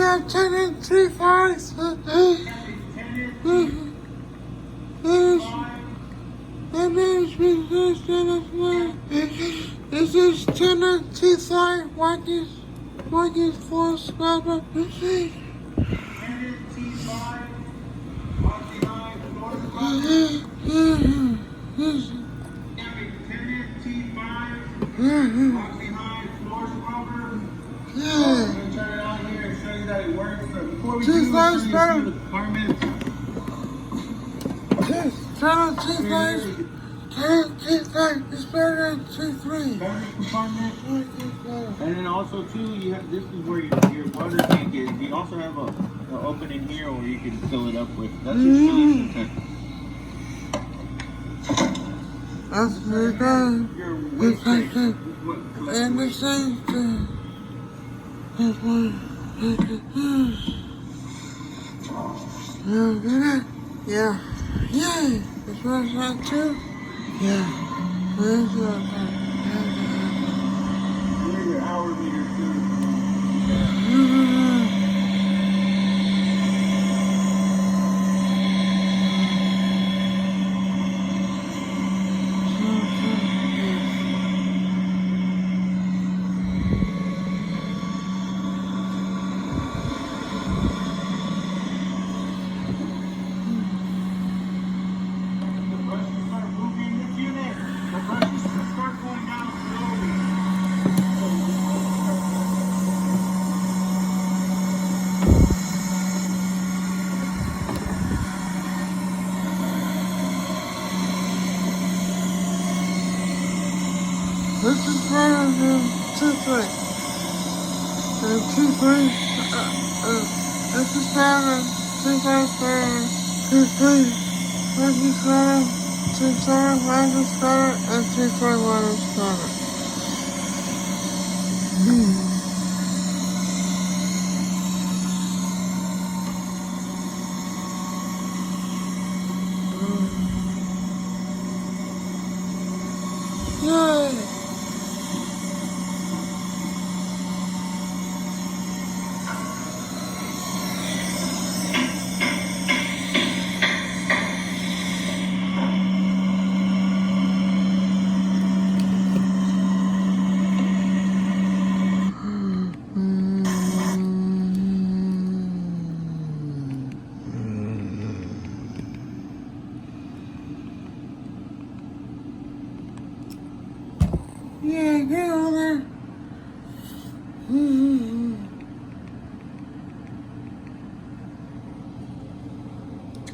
got Tannant T5. This is Tannant T5. What is for scrubber? Tannant T5. Walk behind the door Tannant T5. Walk behind floor scrubber. Yeah. I'm going to turn it on here and show you that it works. But before we do, T5's we'll show better. you the compartment. Tannant T5 is better than T3. Beverage compartment. And then also too, you have this is where your water tank is. You also have an opening here where you can fill it up with. That's your solution tank. That's very good. Your waste tank. And the same thing. Yeah. Yay! This one's not too? Yeah. This one's not. Here's your hour meter too. This is better than T3. And T3, this is better than T5 better than T3. This is better, T7 one is better, and T4 one is better. Yay! Yeah, get on there.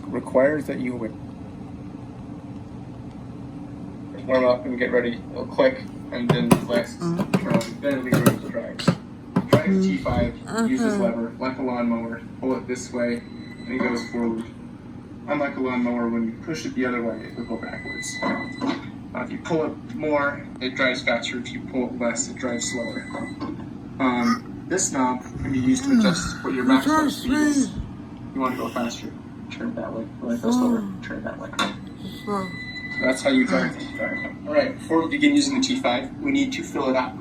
Requires that you would warm up and get ready. It'll click and then flex, turn on, then it'll be ready to drive. Drive the T5, use this lever, like a lawnmower, pull it this way, and it goes forward. Unlike a lawnmower, when you push it the other way, it will go backwards. If you pull it more, it drives faster. If you pull it less, it drives slower. This knob can be used to adjust what your maximum speed is. You want to go faster, turn it that way. You want to go slower, turn it that way. So that's how you drive the T5. Alright, before we begin using the T5, we need to fill it up.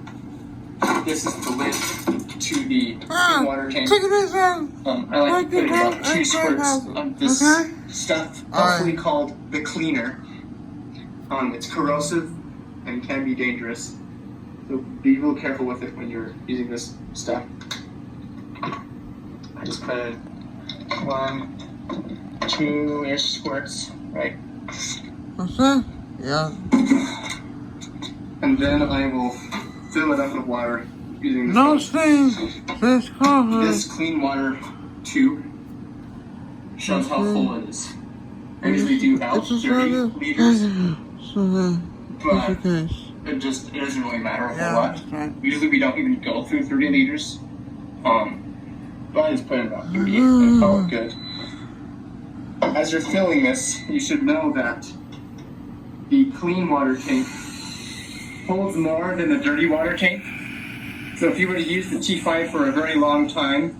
This is the lid to the water tank. I like to put about 2 squirts of this stuff, also called the cleaner. It's corrosive and can be dangerous, so be real careful with it when you're using this stuff. I just put in 1, 2-ish squirts, right? What's that? Yeah. And then I will fill it up with water using this clean water tube. Shows how full it is. I usually do about 30 liters. But it doesn't really matter a whole lot. Usually we don't even go through 30 liters. But I just put in about 30 and call it good. As you're filling this, you should know that the clean water tank holds more than the dirty water tank. So if you were to use the T5 for a very long time,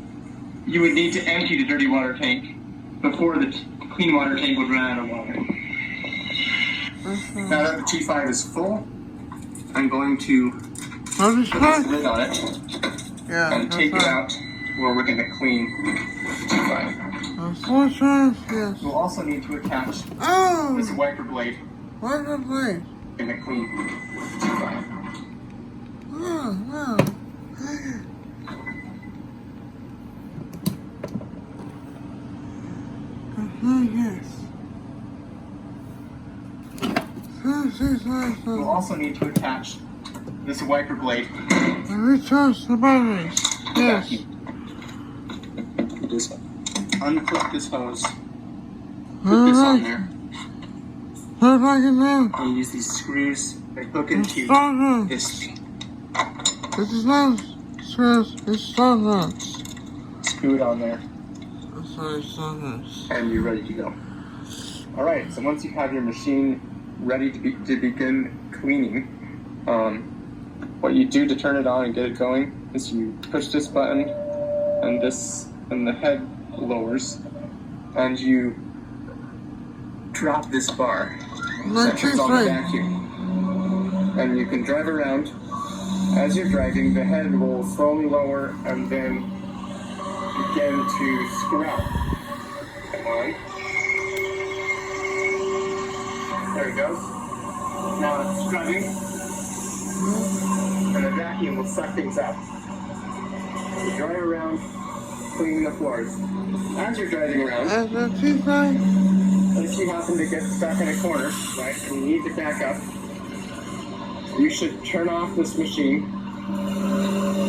you would need to empty the dirty water tank before the clean water tank would run out of water. Now that the T5 is full, I'm going to put this lid on it and take it out where we're going to clean T5. 4 times, yes. We'll also need to attach this wiper blade. Wiper blade. Going to clean T5. Oh, wow. Yes. We'll also need to attach this wiper blade. And recharge the batteries. Yes. Just unclip this hose. Put this on there. Put it back in there. And use these screws that hook into this. This is not screws, it's sawnuts. Screw it on there. I'm sorry, sawnuts. And you're ready to go. Alright, so once you have your machine ready to begin cleaning, what you do to turn it on and get it going is you push this button and the head lowers and you drop this bar that turns on the vacuum. And you can drive around. As you're driving, the head will slowly lower and then begin to scrub. Come on. There it goes. Now it's scrubbing. And the vacuum will suck things up. So drive around, cleaning the floors. As you're driving around, if you happen to get stuck in a corner, right, and you need to back up, you should turn off this machine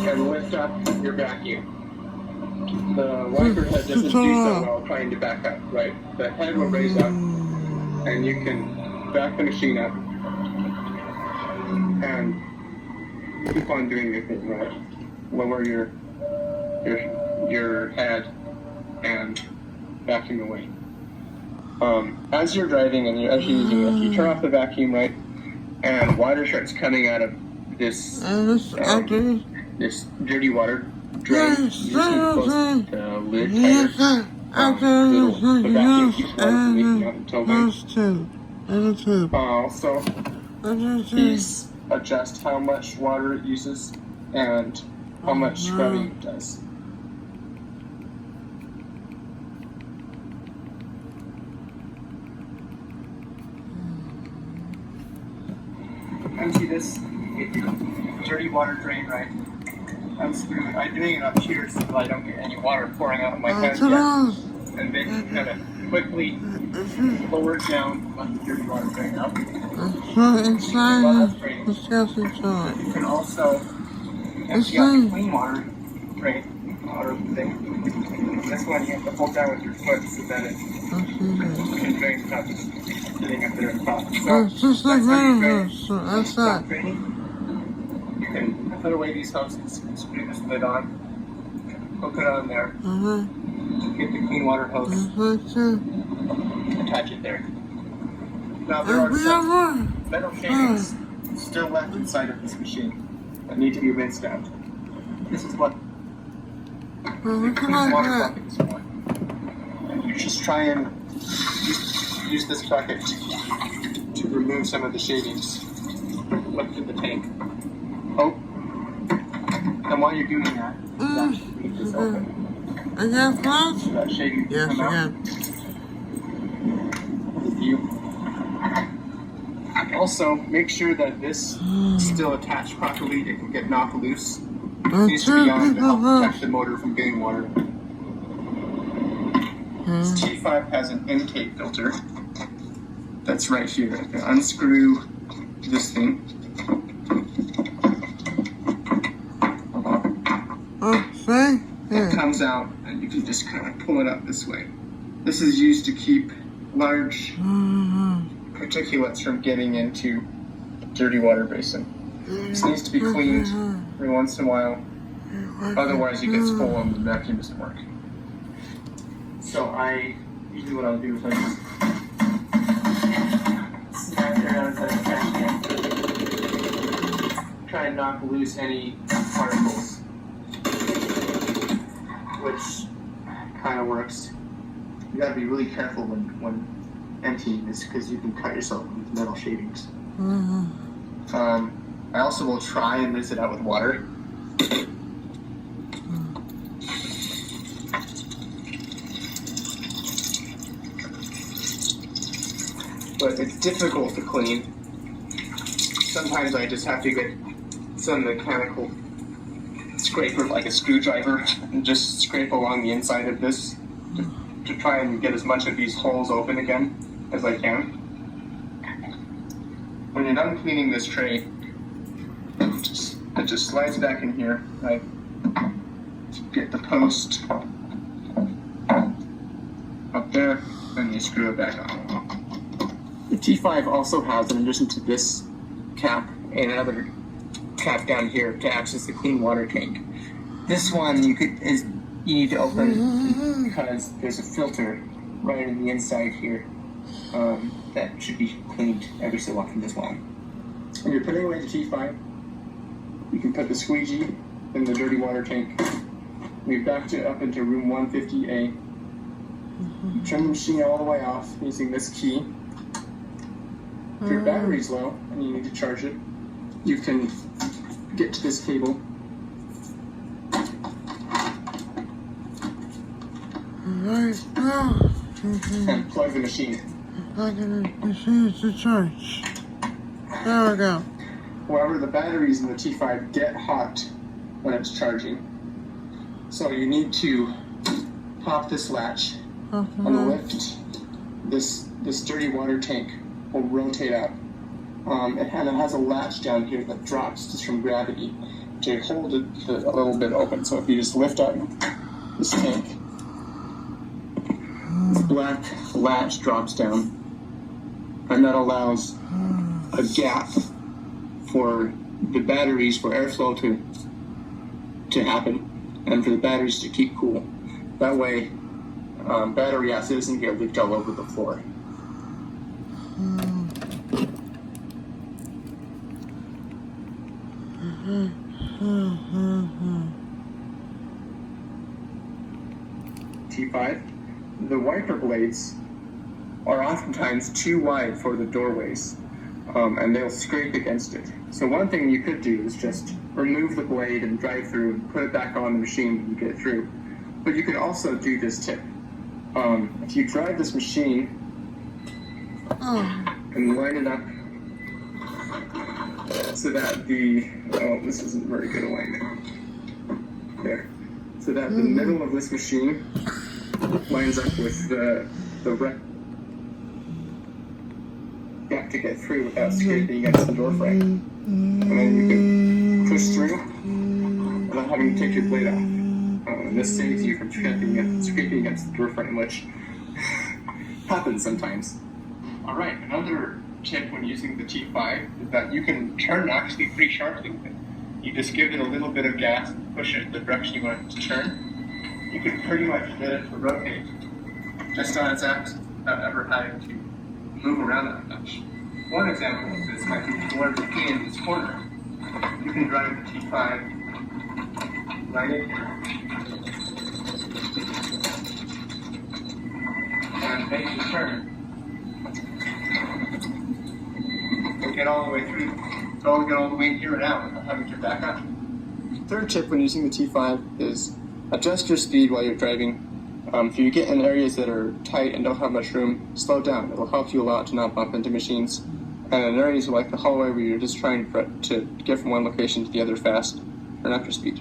and lift up your vacuum. The wiper head doesn't do so well trying to back up, right? The head will raise up and you can back the machine up and keep on doing your thing, right? Lower your head and backing away. As you're driving and as you're using this, you turn off the vacuum, right? And water starts coming out of this this dirty water drain. You just need to close the lid tighter. The vacuum keeps water from leaking out until then. Also, these adjust how much water it uses and how much scrubbing it does. Empty this dirty water drain, right? I'm doing it up here so that I don't get any water pouring out of my head yet. And then you kind of quickly lower it down, let the dirty water drain out. You can also empty out the clean water drain, water thing. This one you have to hold down with your foot so that it can drain without just sitting up there at the top. So that's how you drain. Stop draining. You can put away these hoses and screw this lid on. Hook it on there. Get the clean water hose. Attach it there. Now there are some metal shavings still left inside of this machine that need to be rinsed out. This is what the clean water bucket is for. And you just try and use this bucket to remove some of the shavings left in the tank. Oh, and while you're doing that, you actually leave this open. So that shaving can come out. Also, make sure that this is still attached properly. It can get knocked loose. It needs to be on to help protect the motor from getting water. This T5 has an intake filter that's right here. I can unscrew this thing. It comes out and you can just kind of pull it up this way. This is used to keep large particulates from getting into dirty water basin. This needs to be cleaned every once in a while, otherwise it gets full and the vacuum doesn't work. So usually what I'll do is I just snap it around as I can, try and knock loose any particles, which kind of works. You gotta be really careful when emptying this because you can cut yourself with metal shavings. I also will try and rinse it out with water. but it's difficult to clean. Sometimes I just have to get some mechanical scraper, like a screwdriver, and just scrape along the inside of this to try and get as much of these holes open again as I can. When you're done cleaning this tray, it just slides back in here. I get the post up there, and you screw it back on. The T5 also has, in addition to this cap, and another cap down here to access the clean water tank. This one you need to open because there's a filter right in the inside here that should be cleaned every so often as well. When you're putting away the T5, you can put the squeegee in the dirty water tank. We've backed it up into room 150A. You turn the machine all the way off using this key. If your battery's low and you need to charge it, you can get to this cable and plug the machine in. Plugging the machine to charge. There we go. However, the batteries in the T5 get hot when it's charging. So you need to pop this latch on the lift. This dirty water tank will rotate out. It has a latch down here that drops just from gravity to hold it a little bit open. So if you just lift up this tank, this black latch drops down, and that allows a gap for the batteries for airflow to happen and for the batteries to keep cool. That way, battery acid isn't here leaked all over the floor. T5, the wiper blades are oftentimes too wide for the doorways, and they'll scrape against it. So one thing you could do is just remove the blade and drive through and put it back on the machine when you get through. But you could also do this tip. If you drive this machine and line it up so that this isn't very good alignment. There. So that the middle of this machine lines up with the gap to get through without scraping against the door frame. And then you can push through without having to take your blade off. And this saves you from scraping against the door frame, which happens sometimes. Alright, another tip when using the T5 is that you can turn actually pretty sharply with it. You just give it a little bit of gas and push it in the direction you want it to turn. You can pretty much get it to rotate just on its axis without ever having to move around that much. One example of this might be if you want to key in this corner. You can drive the T5 right in here and make the turn. You'll get all the way through. You'll get all the way here and out without having to back up. Third tip when using the T5 is adjust your speed while you're driving. If you get in areas that are tight and don't have much room, slow down. It'll help you a lot to not bump into machines. And in areas like the hallway where you're just trying to get from one location to the other fast, turn up your speed.